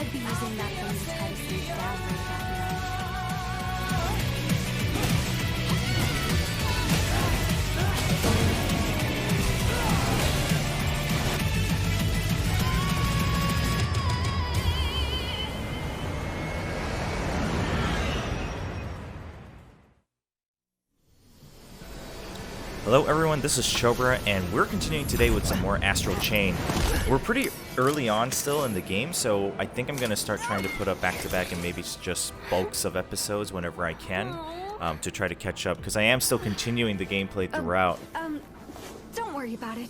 I'd be using that thing to try to sneak down right about now. Hello everyone, this is Chobra, and we're continuing today with some more Astral Chain. We're pretty early on still in the game, so I think I'm going to start trying to put up back-to-back and maybe just bulks of episodes whenever I can to try to catch up, because I am still continuing the gameplay throughout. Don't worry about it.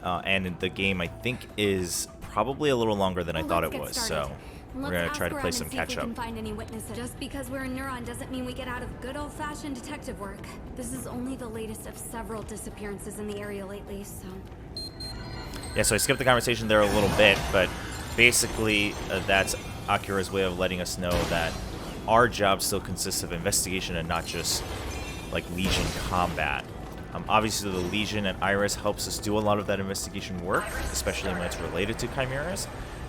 And the game, I think, is probably a little longer than I thought it was, so we're going to try to play some catch-up. Just because we're a neuron doesn't mean we get out of good old-fashioned detective work. This is only the latest of several disappearances in the area lately, so... Yeah, so I skipped the conversation there a little bit, but basically that's Akira's way of letting us know that our job still consists of investigation and not just, like, Legion combat. Obviously, the Legion and Iris helps us do a lot of that investigation work, especially when it's related to chimeras.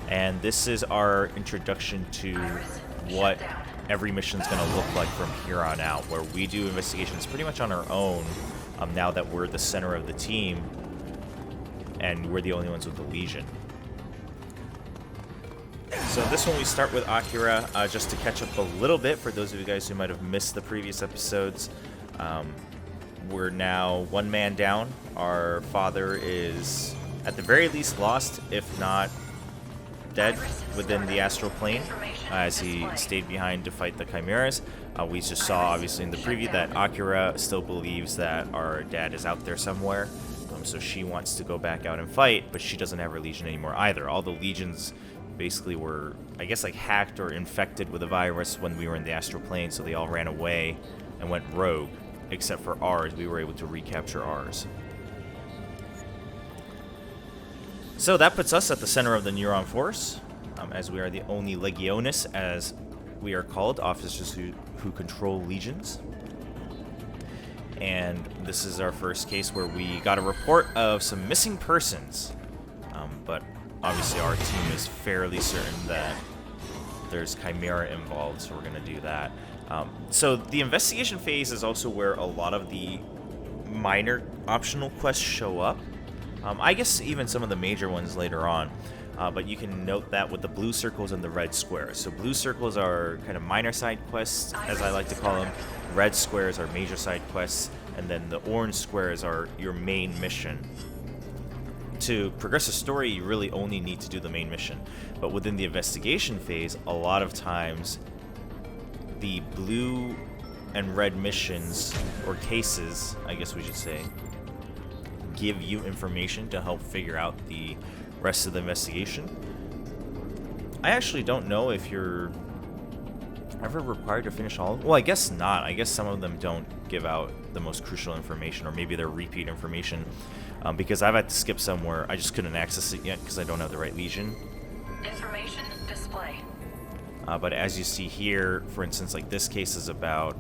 And this is our introduction to what every mission is going to look like from here on out, where we do investigations pretty much on our own now that we're the center of the team and we're the only ones with the Legion. So this one we start with Akira, just to catch up a little bit for those of you guys who might have missed the previous episodes. We're now one man down. Our father is at the very least lost, if not dead within the astral plane, as he stayed behind to fight the chimeras. We just saw, obviously, in the preview that Akira still believes that our dad is out there somewhere, so she wants to go back out and fight, but she doesn't have her Legion anymore either. All the Legions basically were, I guess, like hacked or infected with a virus when we were in the astral plane, so they all ran away and went rogue, except for ours. We were able to recapture ours. So that puts us at the center of the Neuron Force, as we are the only Legionis, as we are called, officers who control legions. And this is our first case where we got a report of some missing persons, but obviously our team is fairly certain that there's Chimera involved, so we're going to do that. So the investigation phase is also where a lot of the minor optional quests show up. I guess even some of the major ones later on, but you can note that with the blue circles and the red squares. So blue circles are kind of minor side quests, as I like to call them. Red squares are major side quests, and then the orange squares are your main mission. To progress the story, you really only need to do the main mission. But within the investigation phase, a lot of times, the blue and red missions, or cases, I guess we should say, give you information to help figure out the rest of the investigation. I actually don't know if you're ever required to finish all of them. Well, I guess not. I guess some of them don't give out the most crucial information, or maybe they're repeat information, because I've had to skip somewhere. I just couldn't access it yet because I don't have the right Legion. Information display. But as you see here, for instance, like this case is about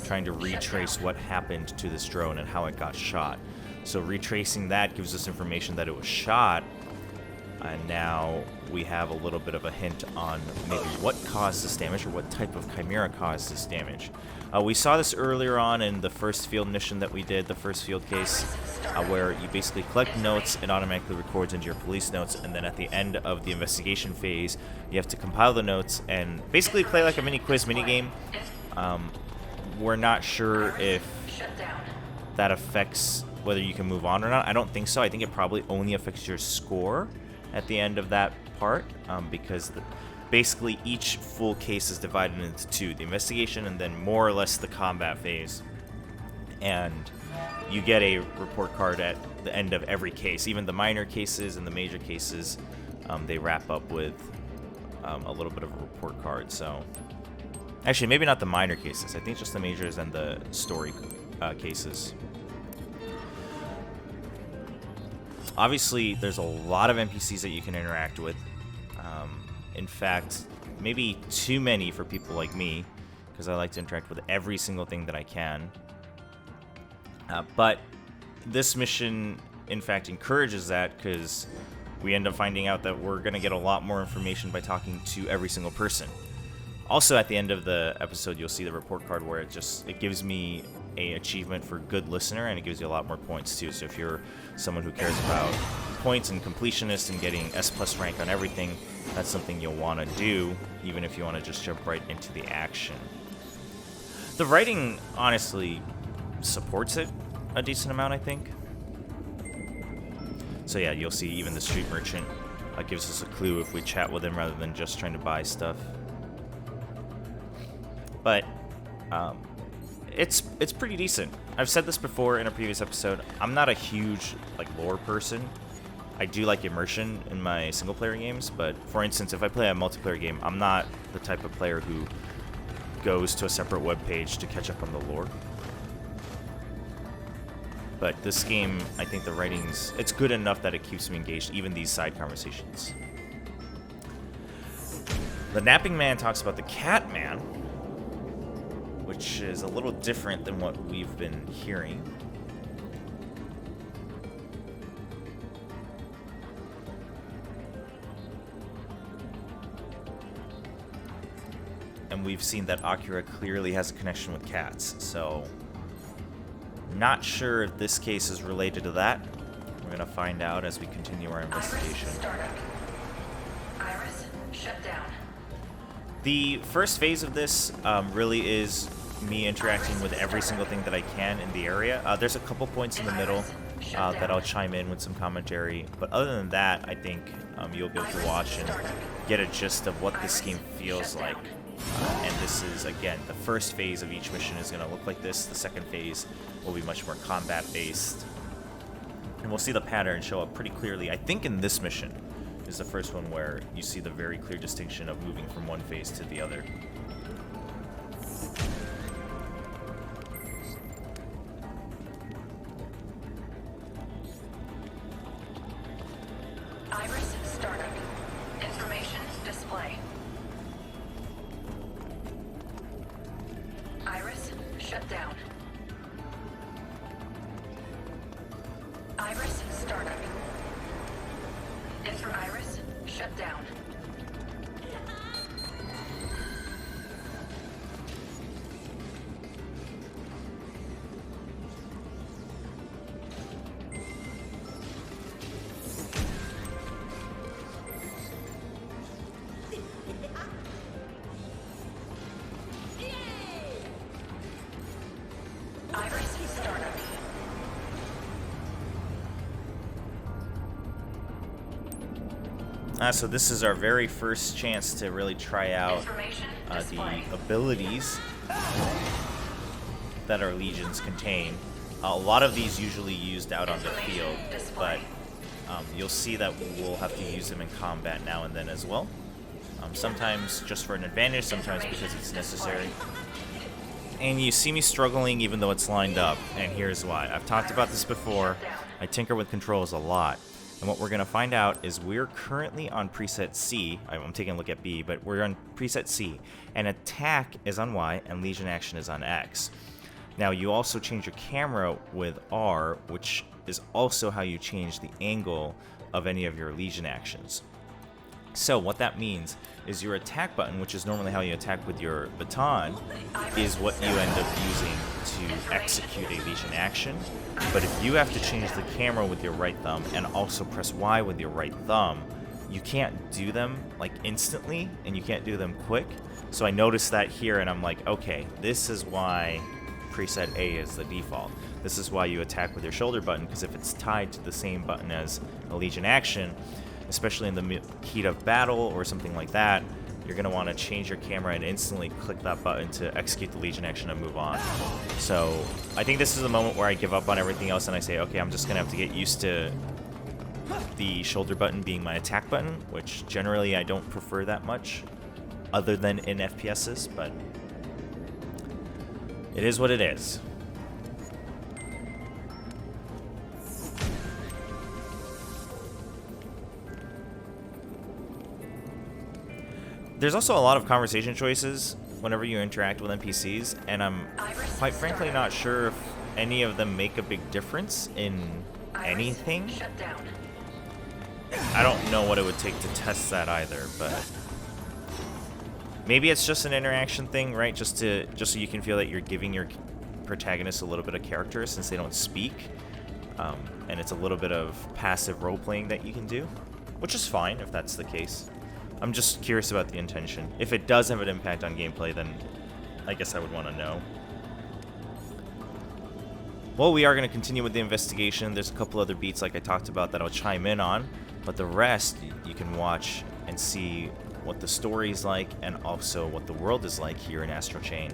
trying to retrace what happened to this drone and how it got shot. So retracing that gives us information that it was shot, and now we have a little bit of a hint on maybe what caused this damage or what type of chimera caused this damage. We saw this earlier on in the first field mission that we did, the first field case, where you basically collect notes, it automatically records into your police notes, and then at the end of the investigation phase, you have to compile the notes and basically play like a mini quiz mini game. We're not sure if that affects whether you can move on or not. I don't think so. I think it probably only affects your score at the end of that part, because basically each full case is divided into two, the investigation and then more or less the combat phase. And you get a report card at the end of every case. Even the minor cases and the major cases, they wrap up with a little bit of a report card. So actually, maybe not the minor cases. I think just the majors and the story cases. Obviously, there's a lot of NPCs that you can interact with. In fact, maybe too many for people like me, because I like to interact with every single thing that I can. But this mission, in fact, encourages that, because we end up finding out that we're going to get a lot more information by talking to every single person. Also, at the end of the episode, you'll see the report card where it gives me a achievement for good listener, and it gives you a lot more points too. So if you're someone who cares about points and completionist and getting S+ rank on everything, that's something you'll want to do, even if you want to just jump right into the action. The writing honestly supports it a decent amount, I think. So yeah, you'll see even the street merchant gives us a clue if we chat with him rather than just trying to buy stuff. But it's pretty decent. I've said this before in a previous episode. I'm not a huge lore person. I do like immersion in my single player games, but for instance, if I play a multiplayer game, I'm not the type of player who goes to a separate web page to catch up on the lore. But this game, I think the writing's it's good enough that it keeps me engaged, even these side conversations. The Napping Man talks about the Cat Man, which is a little different than what we've been hearing. And we've seen that Akira clearly has a connection with cats, so not sure if this case is related to that. We're gonna find out as we continue our investigation. Iris startup. Iris shut down. The first phase of this really is me interacting with every single thing that I can in the area. There's a couple points in the middle that I'll chime in with some commentary, but other than that, I think you'll be able to watch and get a gist of what this game feels like. And this is, again, the first phase of each mission is going to look like this. The second phase will be much more combat-based. And we'll see the pattern show up pretty clearly. I think in this mission is the first one where you see the very clear distinction of moving from one phase to the other. Iris startup. Information display. Iris shut down. Iris startup. Iris shut down. Iris startup. So this is our very first chance to really try out the abilities that our legions contain. A lot of these usually used out on the field, but you'll see that we'll have to use them in combat now and then as well. Sometimes just for an advantage, sometimes because it's necessary. And you see me struggling even though it's lined up, and here's why. I've talked about this before. I tinker with controls a lot. And what we're going to find out is we're currently on preset C. I'm taking a look at B, but we're on preset C. And attack is on Y, and Legion action is on X. Now, you also change your camera with R, which is also how you change the angle of any of your Legion actions. So what that means is your attack button, which is normally how you attack with your baton, is what you end up using to execute a Legion action. But if you have to change the camera with your right thumb and also press Y with your right thumb, you can't do them instantly, and you can't do them quick. So I noticed that here, and I'm like, okay, this is why preset A is the default. This is why you attack with your shoulder button, because if it's tied to the same button as a Legion action, especially in the heat of battle or something like that, you're going to want to change your camera and instantly click that button to execute the Legion action and move on. So I think this is the moment where I give up on everything else and I say, okay, I'm just going to have to get used to the shoulder button being my attack button, which generally I don't prefer that much, other than in FPSs, but it is what it is. There's also a lot of conversation choices whenever you interact with NPCs, and I'm quite frankly not sure if any of them make a big difference in anything. I don't know what it would take to test that either, but maybe it's just an interaction thing, right? Just so you can feel that you're giving your protagonist a little bit of character since they don't speak, and it's a little bit of passive role-playing that you can do, which is fine if that's the case. I'm just curious about the intention. If it does have an impact on gameplay, then I guess I would want to know. Well, we are going to continue with the investigation. There's a couple other beats like I talked about that I'll chime in on, but the rest you can watch and see what the story is like and also what the world is like here in Astral Chain.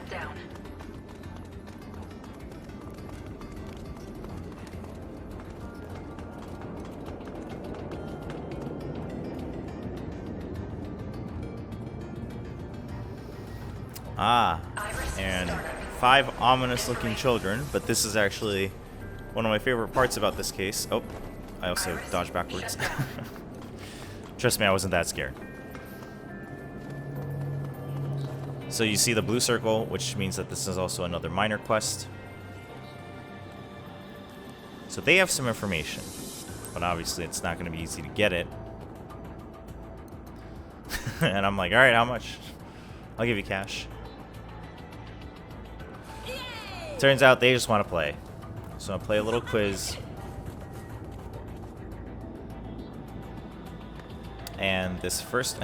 shut down. Ah, Iris and startup. 5 ominous-looking children, but this is actually one of my favorite parts about this case. Oh, I also Iris, dodged backwards. shut down. Trust me, I wasn't that scared. So you see the blue circle, which means that this is also another minor quest. So they have some information, but obviously it's not going to be easy to get it. And I'm like, all right, how much? I'll give you cash. Turns out they just want to play. So I'll play a little quiz. And this first...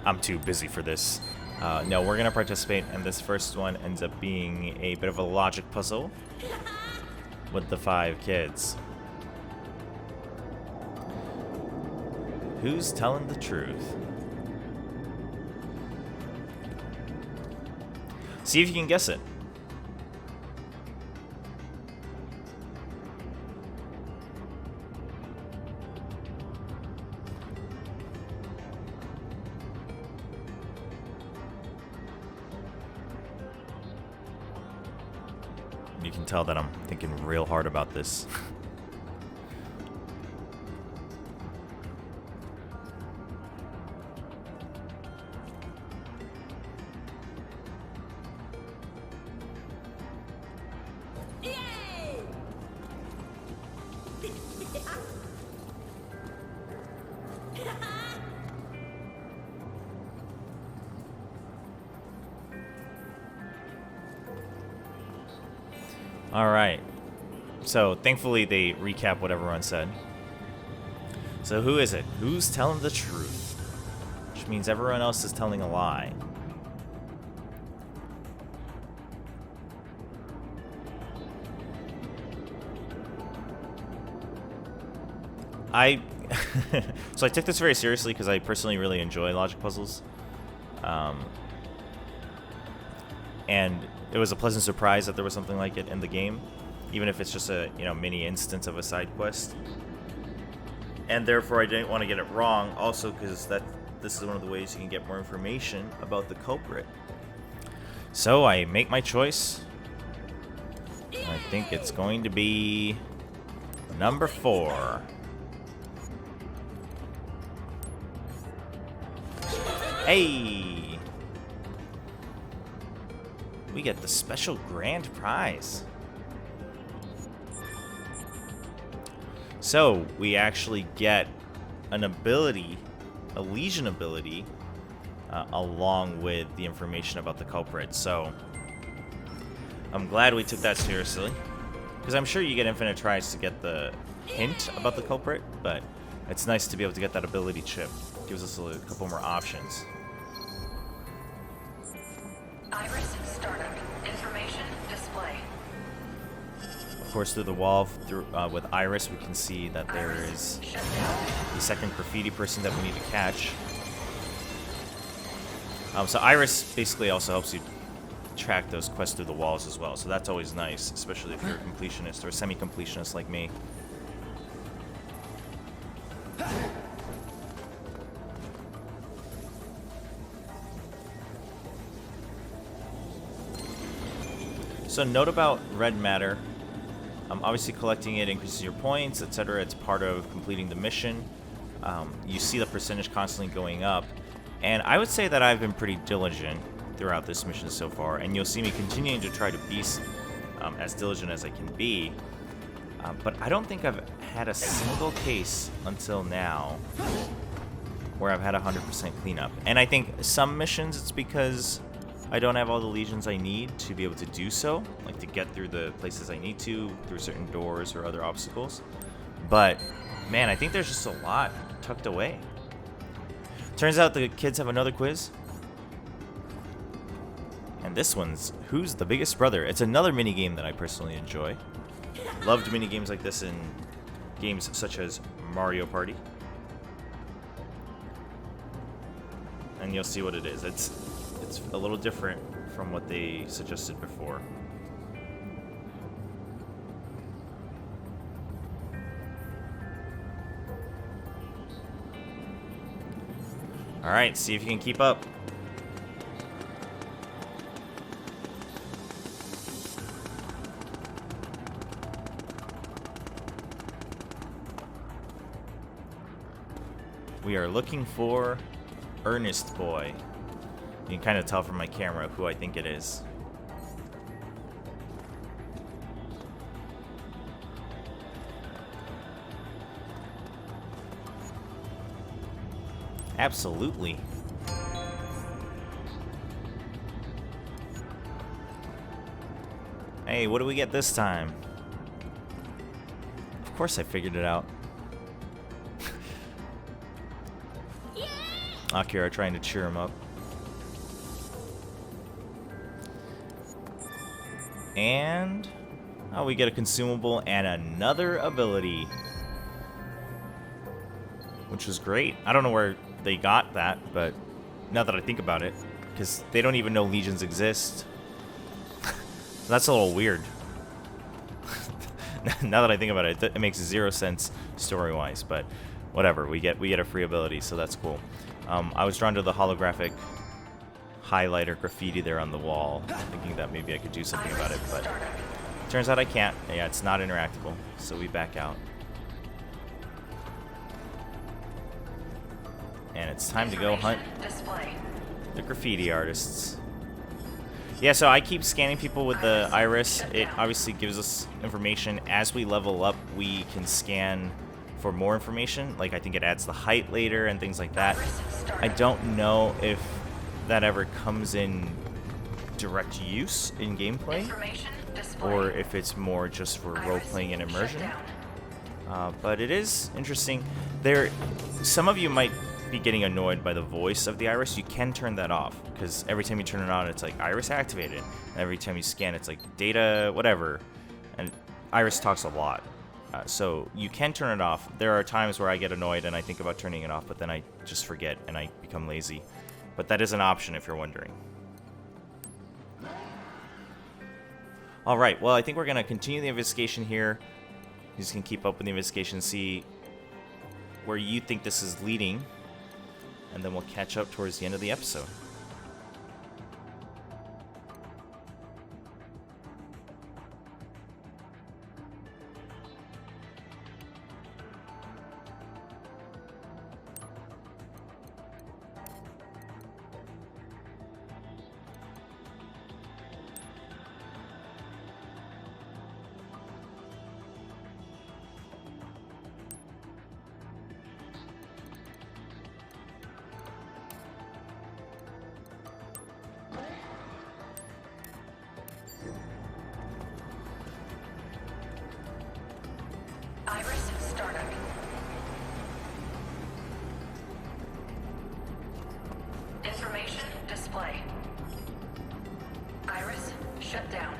I'm too busy for this. No, we're going to participate, and this first one ends up being a bit of a logic puzzle with the 5 kids. Who's telling the truth? See if you can guess it. You can tell that I'm thinking real hard about this. All right. So thankfully they recap what everyone said. So who is it? Who's telling the truth? Which means everyone else is telling a lie. So I took this very seriously because I personally really enjoy logic puzzles. And it was a pleasant surprise that there was something like it in the game, even if it's just a mini instance of a side quest. And therefore I didn't want to get it wrong, also because this is one of the ways you can get more information about the culprit. So I make my choice. I think it's going to be number 4. Hey! We get the special grand prize. So we actually get an ability, a Legion ability, along with the information about the culprit. So I'm glad we took that seriously, because I'm sure you get infinite tries to get the hint about the culprit, but it's nice to be able to get that ability chip. Gives us a couple more options. Iris startup. Information display. Of course, through the wall, with Iris, we can see that there is Shut down. the second graffiti person that we need to catch. So Iris basically also helps you track those quests through the walls as well. So that's always nice, especially if you're a completionist or a semi-completionist like me. So note about red matter. Obviously collecting it increases your points, etc. It's part of completing the mission. You see the percentage constantly going up. And I would say that I've been pretty diligent throughout this mission so far. And you'll see me continuing to try to be as diligent as I can be. But I don't think I've had a single case until now where I've had 100% cleanup. And I think some missions it's because I don't have all the legions I need to be able to do so, like to get through the places I need to, through certain doors or other obstacles. But, man, I think there's just a lot tucked away. Turns out the kids have another quiz. And this one's Who's the Biggest Brother? It's another minigame that I personally enjoy. Loved minigames like this in games such as Mario Party. And you'll see what it is. It's a little different from what they suggested before. Alright, see if you can keep up. We are looking for Ernest Boy. You can kind of tell from my camera who I think it is. Absolutely. Hey, what do we get this time? Of course I figured it out. Akira trying to cheer him up. And oh, we get a consumable and another ability, which was great. I don't know where they got that, but now that I think about it, because they don't even know legions exist. That's a little weird. Now that I think about it, it makes zero sense story-wise, but whatever. We get a free ability, so that's cool. I was drawn to the holographic highlighter graffiti there on the wall, thinking that maybe I could do something about it, but turns out I can't. Yeah, it's not interactable, so we back out. And it's time to go hunt the graffiti artists. Yeah, so I keep scanning people with the iris. It obviously gives us information. As we level up, we can scan for more information. Like, I think it adds the height later and things like that. I don't know if that ever comes in direct use in gameplay, or if it's more just for role-playing and immersion. But it is interesting. Some of you might be getting annoyed by the voice of the iris. You can turn that off, because every time you turn it on, it's like iris activated. And every time you scan, it's like data, whatever. And iris talks a lot. So you can turn it off. There are times where I get annoyed and I think about turning it off, but then I just forget and I become lazy. But that is an option if you're wondering. Alright, well, I think we're going to continue the investigation here. You just can keep up with the investigation, see where you think this is leading, and then we'll catch up towards the end of the episode. Iris startup. Information display. Iris shut down.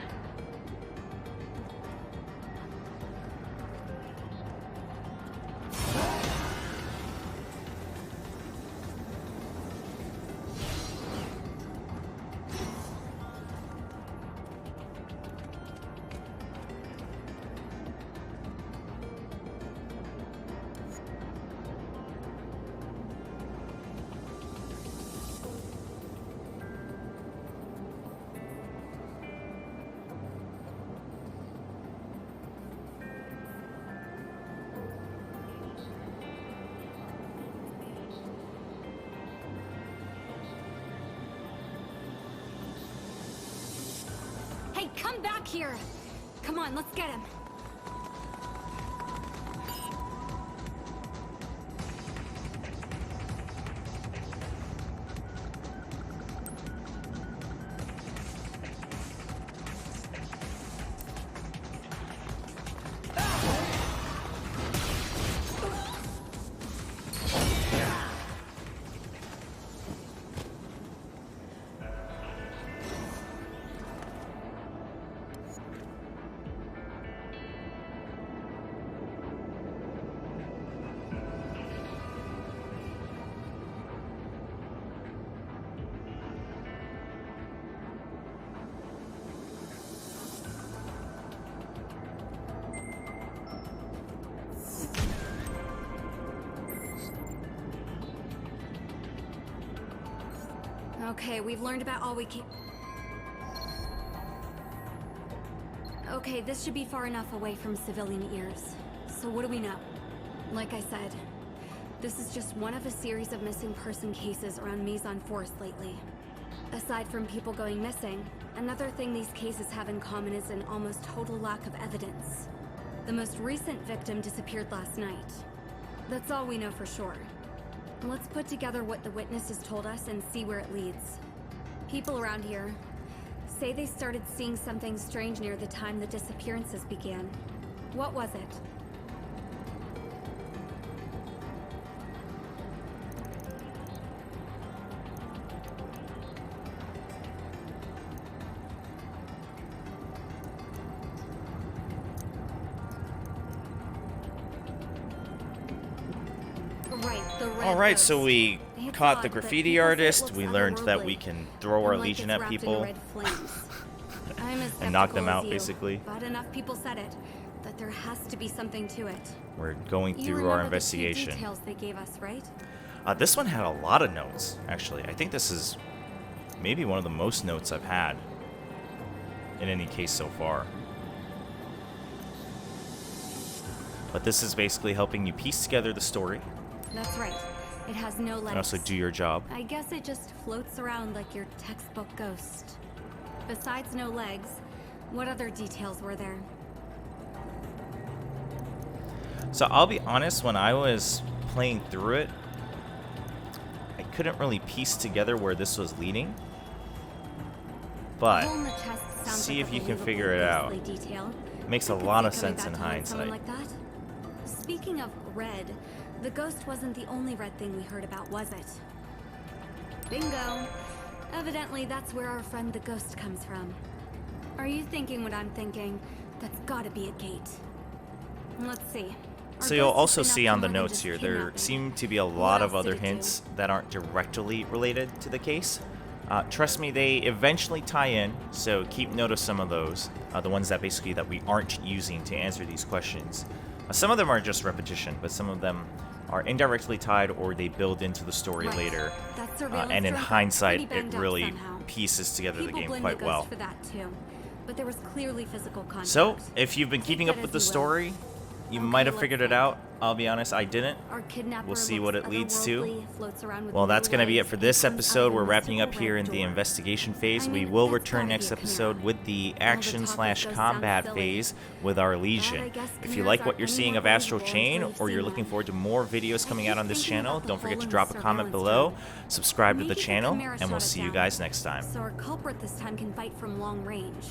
Hey, come back here! Come on, let's get him. Okay, we've learned about all we can. Okay, this should be far enough away from civilian ears. So what do we know? Like I said, this is just one of a series of missing person cases around Maison Forest lately. Aside from people going missing, another thing these cases have in common is an almost total lack of evidence. The most recent victim disappeared last night. That's all we know for sure. Let's put together what the witnesses told us and see where it leads. People around here say they started seeing something strange near the time the disappearances began. What was it? Alright, so we caught the graffiti artist, we learned that we can throw our legion at people and knock them out, basically. But enough people said it, that there has to be something to it. We're going through our investigation. Details they gave us, right? This one had a lot of notes, actually. I think this is maybe one of the most notes I've had in any case so far. But this is basically helping you piece together the story. That's right. It has no legs. And also do your job. I guess it just floats around like your textbook ghost. Besides no legs, what other details were there? So I'll be honest, when I was playing through it, I couldn't really piece together where this was leading. But see if you can figure it out. Makes a lot of sense in hindsight. Like that. Speaking of red, the ghost wasn't the only red thing we heard about, was it? Bingo! Evidently, that's where our friend the ghost comes from. Are you thinking what I'm thinking? That's gotta be a gate. Let's see. So you'll also see on the notes here, there seem to be a lot of other hints that aren't directly related to the case. Trust me, they eventually tie in, so keep note of some of those. The ones that basically that we aren't using to answer these questions. Some of them are just repetition, but some of them are indirectly tied or they build into the story later. And in hindsight, it really pieces together the game quite well. For that too. But there was clearly physical contact. So, if you've been keeping up with the story, you might have figured it out. I'll be honest, I didn't. We'll see what it leads to. Well, that's going to be it for this episode. We're wrapping up here in the investigation phase. We will return next episode with the action/combat phase with our Legion. If you like what you're seeing of Astral Chain, or you're looking forward to more videos coming out on this channel, don't forget to drop a comment below, subscribe to the channel, and we'll see you guys next time. So our culprit this time can fight from long range.